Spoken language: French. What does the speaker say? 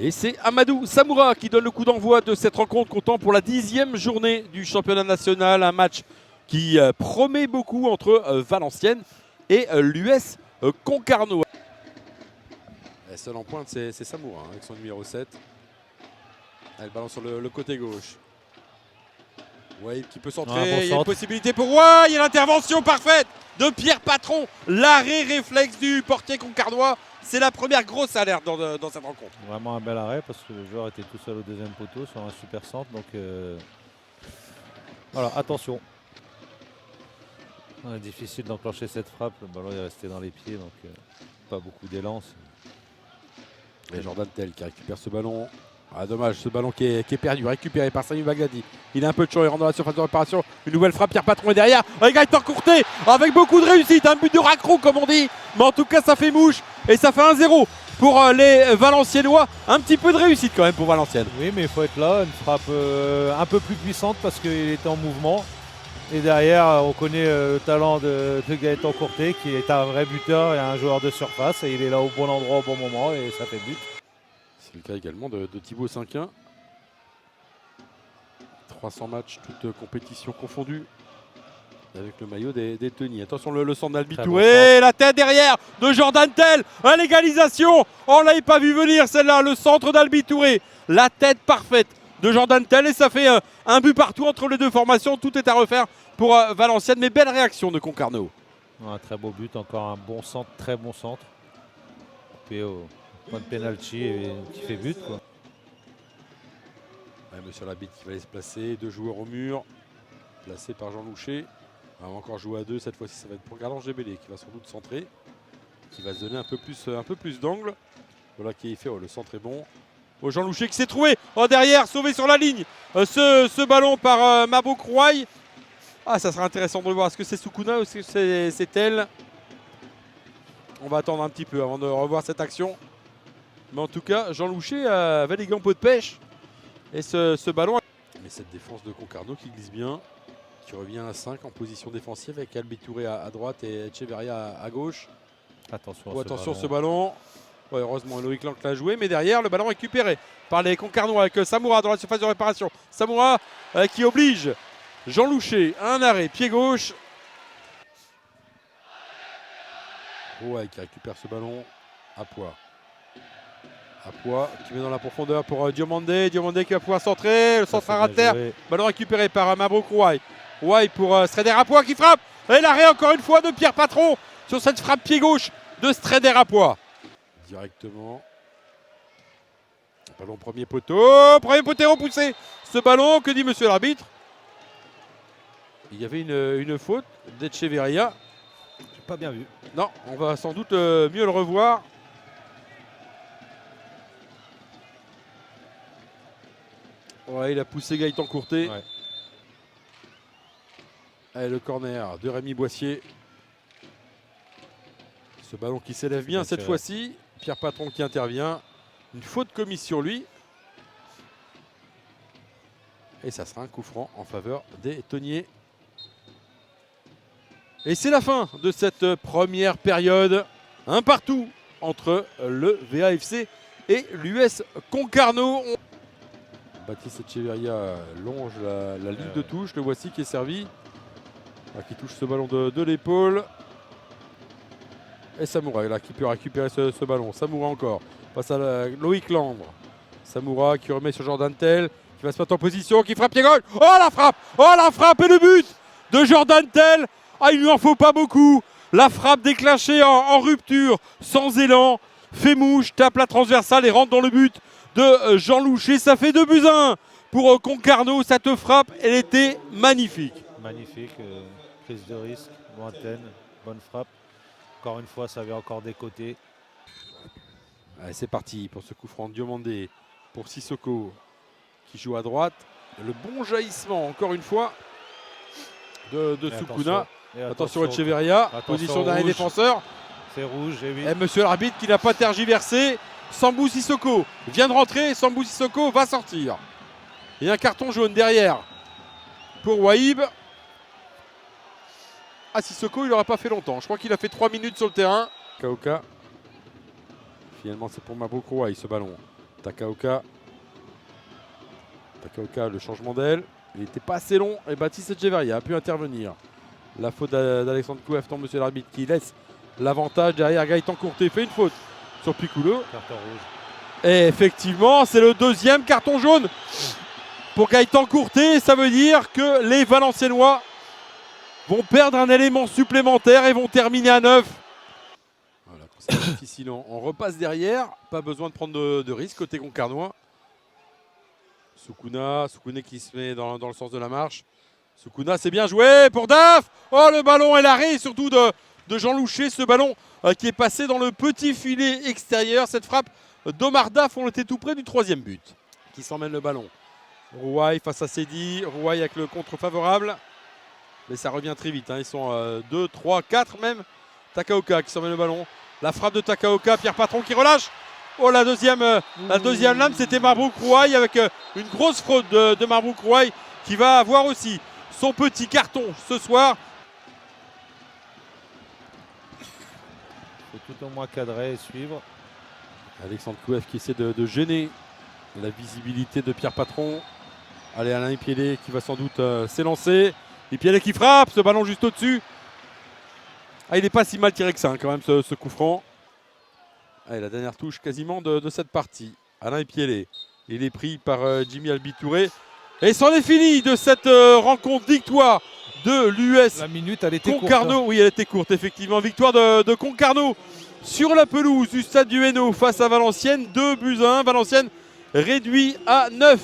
Et c'est Amadou Samoura qui donne le coup d'envoi de cette rencontre, comptant pour la 10e journée du championnat national. Un match qui promet beaucoup entre Valenciennes et l'US Concarneau. Seul en pointe, c'est Samoura avec son numéro 7. Elle balance sur le côté gauche. Wade qui peut centrer, il y a une possibilité pour Wade, il y a l'intervention parfaite de Pierre Patron. L'arrêt réflexe du portier concarnois, c'est la première grosse alerte dans cette rencontre. Vraiment un bel arrêt parce que le joueur était tout seul au deuxième poteau sur un super centre. Donc voilà, attention. Difficile d'enclencher cette frappe, le ballon est resté dans les pieds, donc pas beaucoup d'élan. Et Jordan Tell qui récupère ce ballon. Ah, dommage, ce ballon qui est perdu, récupéré par Samy Bagdadi. Il a un peu de champ, il rentre dans la surface de réparation. Une nouvelle frappe, Pierre Patron est derrière. Avec Gaëtan Courtet, avec beaucoup de réussite. Un but de raccro, comme on dit. Mais en tout cas, ça fait mouche. Et ça fait 1-0 pour les Valenciennois. Un petit peu de réussite quand même pour Valenciennes. Oui, mais il faut être là. Une frappe un peu plus puissante parce qu'il était en mouvement. Et derrière, on connaît le talent de Gaëtan Courtet qui est un vrai buteur et un joueur de surface. Et il est là au bon endroit au bon moment et ça fait but. C'est le cas également de Thibaut Cinquin. 300 matchs, toutes compétitions confondues. Avec le maillot des Teniers. Attention le centre d'Albi Touré. La tête derrière de Jordan Tell. L'égalisation. On ne l'avait pas vu venir celle-là. Le centre d'Albi Touré. La tête parfaite de Jordan Tell. Et ça fait un but partout entre les deux formations. Tout est à refaire pour Valenciennes. Mais belle réaction de Concarneau. Un très beau but. Encore un bon centre. Très bon centre. Puis point de pénalty et qui fait but, quoi. Ouais, monsieur l'arbitre qui va aller se placer. Deux joueurs au mur. Placé par Jean Louchet. On va encore jouer à deux. Cette fois-ci, ça va être pour Garland Gébélé qui va sans doute centrer. Qui va se donner un peu plus d'angle. Voilà qui est fait. Oh, le centre est bon. Oh, Jean Louchet qui s'est trouvé. Oh, derrière, sauvé sur la ligne. Ce ballon par Mabo Krouaï. Ah, ça sera intéressant de le voir. Est-ce que c'est Soukouna ou est-ce que c'est elle? On va attendre un petit peu avant de revoir cette action. Mais en tout cas, Jean Louchet avait les gants pot de pêche. Et ce ballon. Mais cette défense de Concarneau qui glisse bien. Qui revient à 5 en position défensive avec Albi Touré à droite et Echeverria à gauche. Attention ce ballon. Ouais, heureusement, Loïc Lank l'a joué. Mais derrière, le ballon récupéré par les Concarnois avec Samoura dans la surface de réparation. Samoura qui oblige Jean Louchet à un arrêt, pied gauche. Ouais, qui récupère ce ballon à poids. Qui met dans la profondeur pour Diomandé. Diomandé qui va pouvoir centrer. Le centre à terre. Ballon récupéré par Mabo Krouaï. Wai pour Sreder Apois qui frappe. Et l'arrêt encore une fois de Pierre Patron sur cette frappe pied gauche de Sreder Apois. Directement. Ballon premier poteau. Premier poteau repoussé. Ce ballon, que dit monsieur l'arbitre? Il y avait une faute d'Echeverria. J'ai pas bien vu. Non, on va sans doute mieux le revoir. Ouais, il a poussé Gaëtan Courtet. Ouais. Allez, le corner de Rémi Boissier. Ce ballon qui s'élève bien cette fois-ci. Pierre Patron qui intervient. Une faute commise sur lui. Et ça sera un coup franc en faveur des Teniers. Et c'est la fin de cette première période. Un partout entre le VAFC et l'US Concarneau. Baptiste Echeverria longe la ligne de touche. Le voici qui est servi. Qui touche ce ballon de l'épaule. Et Samoura là, qui peut récupérer ce ballon. Samoura encore. Passe à Loïc Landre. Samoura qui remet sur Jordan Tell. Qui va se mettre en position. Qui frappe pied gauche. Oh la frappe. Oh la frappe et le but de Jordan Tell. Ah, il ne lui en faut pas beaucoup. La frappe déclenchée en rupture. Sans élan. Fait mouche. Tape la transversale et rentre dans le but de Jean Louchet. Ça fait 2-1 pour Concarneau. Cette frappe, elle était magnifique. Magnifique. Prise de risque. Lointaine. Bonne frappe. Encore une fois, ça avait encore des côtés. Allez, c'est parti pour ce coup franc de Diomandé. Pour Sissoko qui joue à droite. Le bon jaillissement, encore une fois, de Soukouna. Attention Echeverria. Position d'un défenseur. C'est rouge. Et monsieur l'arbitre qui n'a pas tergiversé. Sambou Sissoko vient de rentrer. Sambou Sissoko va sortir. Il y a un carton jaune derrière pour Wahib. Ah, Sissoko, il n'aura pas fait longtemps. Je crois qu'il a fait 3 minutes sur le terrain. Kaoka. Finalement, c'est pour Mabo Krouaï ce ballon. Takaoka. Takaoka, le changement d'aile. Il n'était pas assez long et Baptiste Echeverria a pu intervenir. La faute d'Alexandre Kouef tombe, monsieur l'arbitre, qui laisse l'avantage derrière. Gaëtan Courtet fait une faute sur Piccolo. Carton rouge. Et effectivement, c'est le deuxième carton jaune pour Gaëtan Courtet. Ça veut dire que les Valenciennois vont perdre un élément supplémentaire et vont terminer à 9. Voilà, quand c'est difficile, on repasse derrière. Pas besoin de prendre de risques côté Concarnois. Soukouna qui se met dans le sens de la marche. Soukouna, c'est bien joué pour Daf. Oh, le ballon et l'arrêt surtout de Jean Loucher. Ce ballon qui est passé dans le petit filet extérieur. Cette frappe d'Omar Daf, on était tout près du 3e but. Qui s'emmène le ballon. Rouaille face à Seydi. Rouaille avec le contre favorable. Mais ça revient très vite. Ils sont 2, 3, 4 même. Takaoka qui s'emmène le ballon. La frappe de Takaoka. Pierre Patron qui relâche. Oh, la deuxième lame, c'était Marbrouk Rouaille avec une grosse fraude de Marbrouk Rouaille qui va avoir aussi son petit carton ce soir. Il faut tout au moins cadrer et suivre. Alexandre Kouef qui essaie de gêner la visibilité de Pierre Patron. Allez, Alain Ipiélé qui va sans doute s'élancer. Ipiélé qui frappe, ce ballon juste au-dessus. Ah, il n'est pas si mal tiré que ça quand même ce coup franc. Allez, la dernière touche quasiment de cette partie. Alain Ipiélé, il est pris par Jimmy Albitouré. Et c'en est fini de cette rencontre victoire de l'US. La minute, elle était Concarneau. courte. Oui, elle était courte, effectivement. Victoire de Concarneau sur la pelouse du stade du Hainaut face à Valenciennes. 2-1. Valenciennes réduit à 9.